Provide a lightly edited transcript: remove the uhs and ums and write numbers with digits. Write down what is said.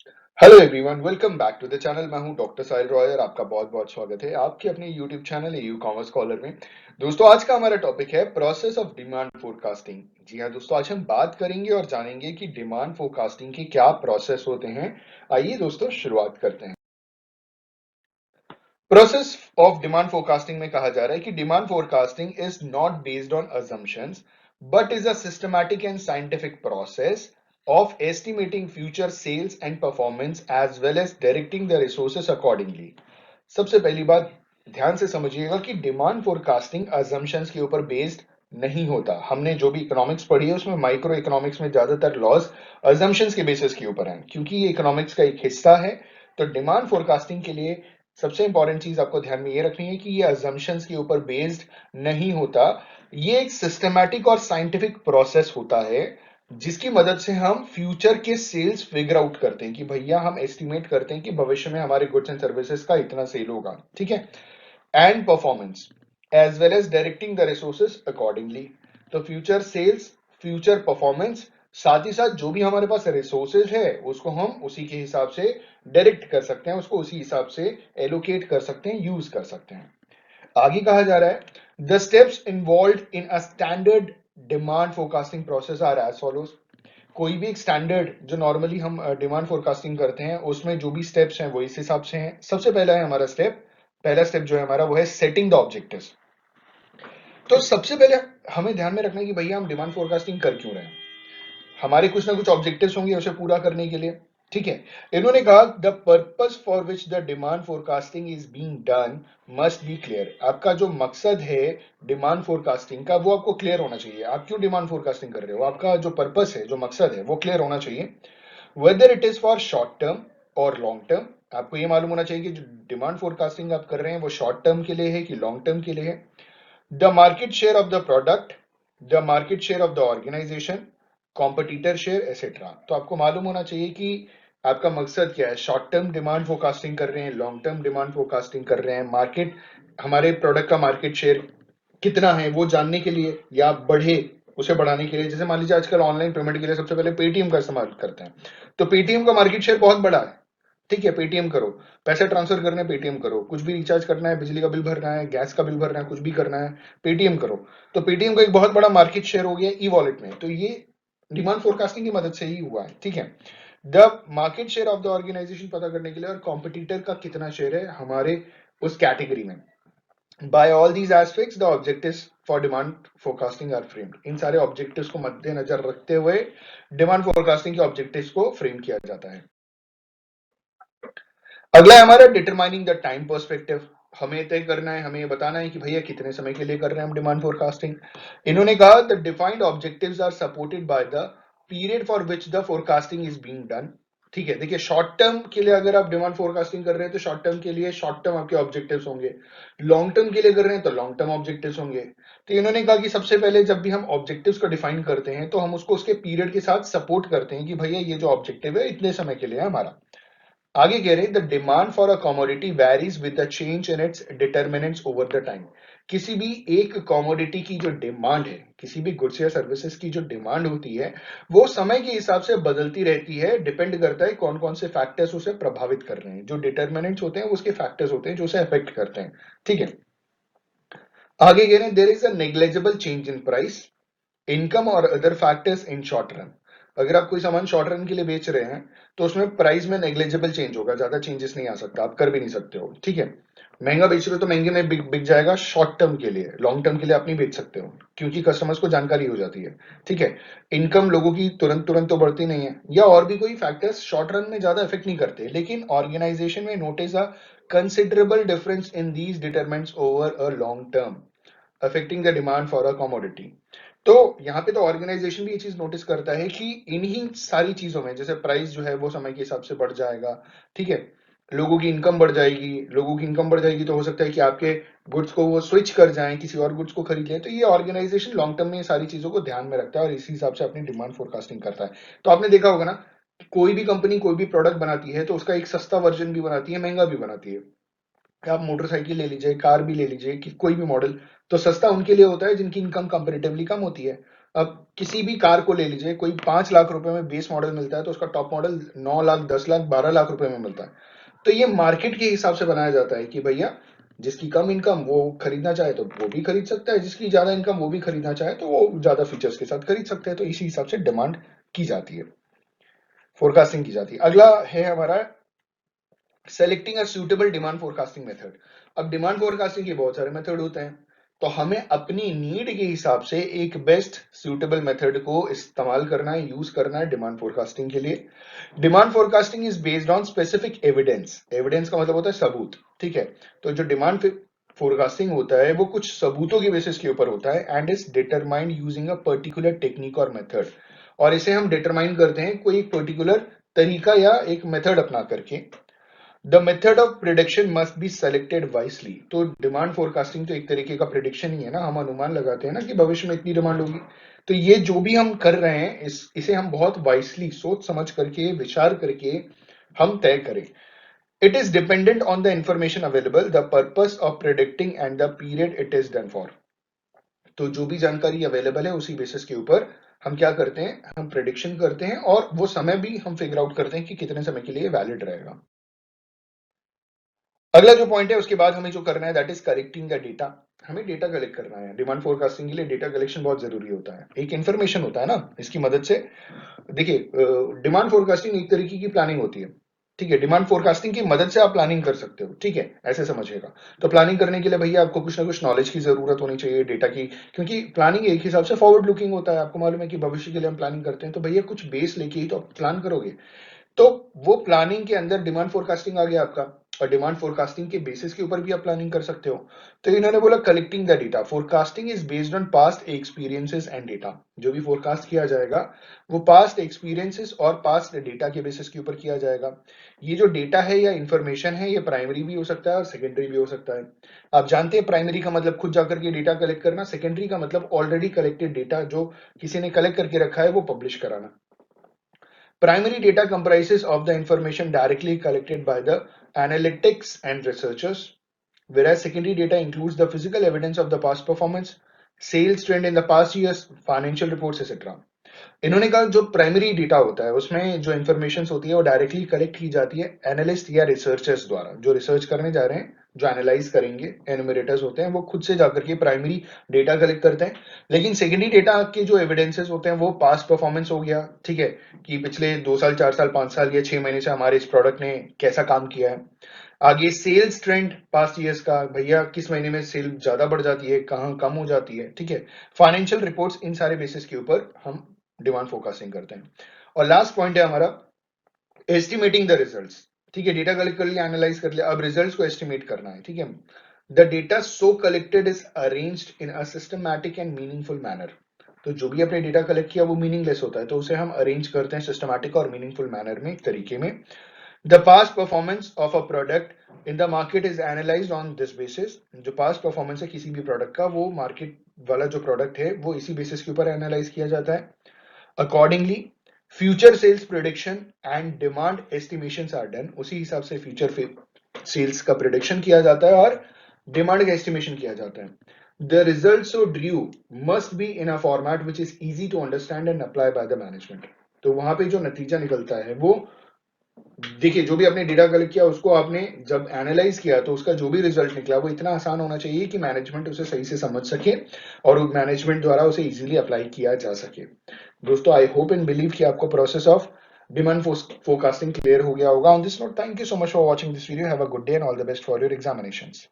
Hello everyone, welcome back to the channel. मैं हूं doctor साहिल रॉय और आपका बहुत बहुत स्वागत है आपके अपने YouTube channel U commerce caller में। दोस्तों, आज का हमारा टॉपिक है प्रोसेस ऑफ डिमांड फोरकास्टिंग। जी हां दोस्तों, आज हम बात करेंगे और जानेंगे कि डिमांड फोरकास्टिंग के क्या प्रोसेस होते हैं। आइए दोस्तों, शुरुआत करते हैं। प्रोसेस ऑफ डिमांड फोरकास्टिंग में कहा जा रहा है कि demand forecasting is not based on assumptions but is a systematic and scientific process of estimating future sales and performance as well as directing the resources accordingly। सबसे पहली बात ध्यान से समझिएगा कि डिमांड फोरकास्टिंग assumptions के ऊपर बेस्ड नहीं होता। हमने जो भी इकोनॉमिक्स पढ़ी है उसमें माइक्रो इकोनॉमिक्स में ज्यादातर लॉज assumptions के बेसिस के ऊपर हैं, क्योंकि ये इकोनॉमिक्स का एक हिस्सा है। तो डिमांड फोरकास्टिंग के लिए सबसे इंपॉर्टेंट चीज आपको ध्यान में ये रखनी है कि ये assumptions के ऊपर बेस्ड नहीं होता। ये एक सिस्टमैटिक और साइंटिफिक प्रोसेस होता है जिसकी मदद से हम फ्यूचर के सेल्स फिगर आउट करते हैं कि भैया हम एस्टिमेट करते हैं कि भविष्य में हमारे गुड्स एंड सर्विसेज का इतना सेल होगा, ठीक है। And performance as well as directing the resources accordingly. तो फ्यूचर सेल्स, फ्यूचर परफॉर्मेंस, साथ ही साथ जो भी हमारे पास रिसोर्सेज है उसको हम उसी के हिसाब से डायरेक्ट कर सकते हैं, उसको उसी हिसाब से एलोकेट कर सकते हैं, यूज कर सकते हैं। आगे कहा जा रहा है the steps involved in a standard demand forecasting process are as follows. कोई भी एक स्टैंडर्ड जो नॉर्मली हम डिमांड फोरकास्टिंग करते हैं उसमें जो भी स्टेप्स हैं वो इस हिसाब से हैं। सबसे पहला है हमारा स्टेप, पहला स्टेप जो है हमारा वो है सेटिंग द ऑब्जेक्टिव्स। तो सबसे पहले हमें ध्यान में रखना है कि भैया हम डिमांड फोरकास्टिंग कर क्यों रहे हैं। हमारे कुछ ना कुछ ऑब्जेक्टिव्स होंगे उसे पूरा करने के लिए, ठीक है। इन्होंने कहा the purpose for which the demand forecasting is being done must be clear. आपका जो मकसद है डिमांड फोरकास्टिंग का वो आपको क्लियर होना चाहिए। आप क्यों डिमांड फोरकास्टिंग कर रहे हो, आपका जो पर्पस है, जो मकसद है वो क्लियर होना चाहिए। Whether it is for short term और लॉन्ग टर्म, आपको ये मालूम होना चाहिए कि जो डिमांड फोरकास्टिंग आप कर रहे हैं वो शॉर्ट टर्म के लिए है कि लॉन्ग टर्म के लिए है। The market share of the product, the market share of the organisation, competitor share etcetera. तो आपको मालूम होना चाहिए कि आपका मकसद क्या है। शॉर्ट टर्म डिमांड फोरकास्टिंग कर रहे हैं, लॉन्ग टर्म डिमांड फोरकास्टिंग कर रहे हैं, मार्केट, हमारे प्रोडक्ट का मार्केट शेयर कितना है वो जानने के लिए या बढ़े उसे बढ़ाने के लिए। जैसे मान लीजिए आजकल ऑनलाइन पेमेंट के लिए सबसे पहले पेटीएम का इस्तेमाल करते हैं, तो पेटीएम का मार्केट शेयर बहुत बड़ा है, ठीक है। पेटीएम करो, पैसे ट्रांसफर करने हैं पेटीएम करो, कुछ भी रिचार्ज करना है, बिजली का बिल भरना है, गैस का बिल भरना है, कुछ भी करना है पेटीएम करो। तो पेटीएम का एक बहुत बड़ा मार्केट शेयर हो गया ई वॉलेट में, तो ये डिमांड फोरकास्टिंग की मदद से ही हुआ है, ठीक है। The market share of the organisation पता करने के लिए और कॉम्पिटिटर का कितना शेयर है हमारे उस कैटेगरी में। By all these aspects, the objectives for demand forecasting are framed। इन सारे ऑब्जेक्टिव्स को मद्देनजर रखते हुए डिमांड फोरकास्टिंग के ऑब्जेक्टिव्स को फ्रेम किया जाता है। अगला है हमारा डिटरमाइनिंग द टाइम पर्सपेक्टिव। हमें तय करना है, हमें बताना है कि भैया कितने समय के लिए कर रहे हैं हम डिमांड फोरकास्टिंग। इन्होंने कहा the defined objectives are supported by the period for which the forecasting is being done. ठीक है, देखिए शॉर्ट टर्म के लिए अगर आप डिमांड फोरकास्टिंग कर रहे हैं तो शॉर्ट टर्म के लिए शॉर्ट टर्म आपके ऑब्जेक्टिव्स होंगे, लॉन्ग टर्म के लिए कर रहे हैं तो लॉन्ग टर्म ऑब्जेक्टिव्स होंगे। तो इन्होंने कहा कि सबसे पहले जब भी हम ऑब्जेक्टिव्स को डिफाइन करते हैं तो हम उसको उसके पीरियड के साथ सपोर्ट करते हैं कि भैया ये जो ऑब्जेक्टिव है इतने समय के लिए है हमारा। आगे कह रहे हैं the demand for a commodity varies with the change in its determinants over the time. किसी भी एक कमोडिटी की जो डिमांड है, किसी भी गुड्स या सर्विसेज की जो डिमांड होती है वो समय के हिसाब से बदलती रहती है। डिपेंड करता है कौन कौन से फैक्टर्स उसे प्रभावित कर रहे हैं। जो डिटरमिनेंट्स होते हैं वो उसके फैक्टर्स होते हैं जो उसे अफेक्ट करते हैं, ठीक है। आगे कह रहे हैं there is a negligible change in price, income और other factors in short run. अगर आप कोई सामान शॉर्ट रन के लिए बेच रहे हैं तो उसमें प्राइस में नेग्लिजिबल चेंज होगा, ज्यादा चेंजेस नहीं आ सकता, आप कर भी नहीं सकते हो, ठीक है। महंगा बेच रहे हो तो महंगे में बिक जाएगा शॉर्ट टर्म के लिए, लॉन्ग टर्म के लिए आप नहीं बेच सकते हो क्योंकि कस्टमर्स को जानकारी हो जाती है, ठीक है। इनकम लोगों की तुरंत तुरंत तो बढ़ती नहीं है, या और भी कोई फैक्टर्स शॉर्ट रन में ज्यादा इफेक्ट नहीं करते, लेकिन ऑर्गेनाइजेशन में notice a considerable difference in these determinants over a long term affecting the demand for a commodity. तो यहाँ पे तो ऑर्गेनाइजेशन भी ये चीज नोटिस करता है कि इन्हीं सारी चीजों में जैसे प्राइस जो है वो समय के हिसाब से बढ़ जाएगा, ठीक है। लोगों की इनकम बढ़ जाएगी, लोगों की इनकम बढ़ जाएगी तो हो सकता है कि आपके गुड्स को वो स्विच कर जाएं, किसी और गुड्स को खरीद लें। तो ये ऑर्गेनाइजेशन लॉन्ग टर्म में ये सारी चीजों को ध्यान में रखता है और इसी हिसाब से अपनी डिमांड फोरकास्टिंग करता है। तो आपने देखा होगा ना, कोई भी कंपनी कोई भी प्रोडक्ट बनाती है तो उसका एक सस्ता वर्जन भी बनाती है, महंगा भी बनाती है। आप मोटरसाइकिल ले लीजिए, कार भी ले लीजिए, कि कोई भी मॉडल, तो सस्ता उनके लिए होता है जिनकी इनकम कंपैरेटिवली कम होती है। अब किसी भी कार को ले लीजिए, कोई 5 लाख रुपए में बेस मॉडल मिलता है तो उसका टॉप मॉडल 9 लाख, 10 लाख, 12 लाख रुपए में मिलता है। तो ये मार्केट के हिसाब से बनाया जाता है कि भैया जिसकी कम इनकम वो खरीदना चाहे तो वो भी खरीद सकता है, जिसकी ज्यादा इनकम वो भी खरीदना चाहे तो वो ज्यादा फीचर्स के साथ खरीद सकते हैं। तो इसी हिसाब से डिमांड की जाती है, फोरकास्टिंग की जाती है। अगला है हमारा selecting a suitable demand forecasting method. अब डिमांड फोरकास्टिंग के बहुत सारे मेथड होते हैं, तो हमें अपनी नीड के हिसाब से एक बेस्ट सूटेबल मेथड को इस्तेमाल करना है, यूज करना है डिमांड फोरकास्टिंग के लिए। Demand forecasting is based on specific evidence. Evidence का मतलब होता है सबूत, ठीक है। तो जो डिमांड फोरकास्टिंग होता है वो कुछ सबूतों के बेसिस के ऊपर होता है and is determined using a particular technique और मेथड। और इसे हम डिटरमाइन करते हैं कोई एक पर्टिकुलर तरीका या एक मेथड अपना करके। The method of prediction must be selected wisely. तो डिमांड फोरकास्टिंग तो एक तरीके का प्रिडिक्शन ही है ना, हम अनुमान लगाते हैं ना कि भविष्य में इतनी डिमांड होगी। तो ये जो भी हम कर रहे हैं इसे हम बहुत वाइसली सोच समझ करके विचार करके हम तय करें। It is dependent on the information available, the purpose of predicting and the period it is done for. तो जो भी जानकारी अवेलेबल है उसी बेसिस के ऊपर हम क्या करते हैं, हम प्रिडिक्शन करते हैं और वो समय भी हम फिगर आउट करते हैं कि कितने समय के लिए वैलिड रहेगा। अगला जो पॉइंट है उसके बाद हमें जो करना है that is collecting the data. हमें डेटा कलेक्ट करना है। डिमांड फोरकास्टिंग के लिए डेटा कलेक्शन बहुत जरूरी होता है, एक इंफॉर्मेशन होता है ना, इसकी मदद से देखिए डिमांड फोरकास्टिंग एक तरीके की प्लानिंग होती है, ठीक है। डिमांड फोरकास्टिंग की मदद से आप प्लानिंग कर सकते हो, ठीक है, ऐसे समझिएगा। तो प्लानिंग करने के लिए भैया आपको कुछ ना कुछ नॉलेज की जरूरत होनी चाहिए डेटा की, क्योंकि प्लानिंग एक हिसाब से फॉरवर्ड लुकिंग होता है। आपको मालूम है कि भविष्य के लिए हम प्लानिंग करते हैं, तो भैया कुछ बेस लेके ही तो आप प्लान करोगे। तो वो प्लानिंग के अंदर डिमांड फोरकास्टिंग आ गया आपका, और डिमांड फोरकास्टिंग के बेसिस के ऊपर भी आप प्लानिंग कर सकते हो। तो इन्होंने बोला collecting the data. Forecasting is based on past experiences and data. जो भी फोरकास्ट किया जाएगा वो पास्ट एक्सपीरियंसेस और पास्ट डेटा के बेसिस के ऊपर किया जाएगा। ये जो डेटा है या इंफॉर्मेशन है ये प्राइमरी भी हो सकता है और सेकेंडरी भी हो सकता है। आप जानते हैं प्राइमरी का मतलब खुद जाकर के डेटा कलेक्ट करना, सेकेंडरी का मतलब ऑलरेडी कलेक्टेड डेटा जो किसी ने कलेक्ट करके रखा है वो पब्लिश कराना। Primary data comprises of the information directly collected by the analytics and researchers, whereas secondary data includes the physical evidence of the past performance, sales trend in the past years, financial reports, etc. इन्होंने कहा जो primary data होता है उसमें जो information होती है वो डायरेक्टली कलेक्ट की जाती है एनालिस्ट या रिसर्चर्स द्वारा। जो रिसर्च करने जा रहे हैं, जो एनालाइज करेंगे, एनुमरेटर्स होते हैं, वो खुद से जाकर के प्राइमरी डेटा कलेक्ट करते हैं। लेकिन सेकेंडरी डेटा के जो एविडेंसेस होते हैं वो पास्ट परफॉर्मेंस हो गया, ठीक है, कि पिछले 2 साल, 4 साल, 5 साल या 6 महीने से हमारे इस प्रोडक्ट ने कैसा काम किया है। आगे सेल्स ट्रेंड पास्ट ईयर्स का, भैया किस महीने में सेल ज्यादा बढ़ जाती है, कहाँ कम हो जाती है, ठीक है। फाइनेंशियल रिपोर्ट्स, इन सारे बेसिस के ऊपर हम डिमांड फोरकास्टिंग करते हैं। और लास्ट पॉइंट है हमारा एस्टिमेटिंग द रिजल्ट्स। ठीक है, डेटा कलेक्ट कर लिया, एनालाइज कर लिया, अब रिजल्ट्स को एस्टिमेट करना है, ठीक है। The data so collected is arranged in a systematic and meaningful manner. तो जो भी आपने डेटा कलेक्ट किया वो मीनिंगलेस होता है, तो उसे हम अरेंज करते हैं सिस्टमैटिक और मीनिंगफुल मैनर में, एक तरीके में। The past performance of a product in the market is analysed on this basis. जो पास्ट परफॉर्मेंस है किसी भी प्रोडक्ट का, वो मार्केट वाला जो प्रोडक्ट है वो इसी बेसिस के ऊपर एनालाइज किया जाता है। Accordingly future sales prediction and demand estimations are done. उसी हिसाब से फ्यूचर सेल्स का प्रिडिक्शन किया जाता है और डिमांड का एस्टिमेशन किया जाता है। The result so drawn must be in a format which is easy to understand and apply by the management. तो वहां पे जो नतीजा निकलता है वो, देखिए जो भी आपने डेटा कलेक्ट किया उसको आपने जब एनालाइज किया तो उसका जो भी रिजल्ट निकला वो इतना आसान होना चाहिए कि मैनेजमेंट उसे सही से समझ सके और मैनेजमेंट द्वारा उसे इजीली अप्लाई किया जा सके। दोस्तों आई होप एंड बिलीव कि आपको process of demand forecasting clear हो गया होगा। On this note, thank you so much for watching this video. Have a good day and all the best for your examinations.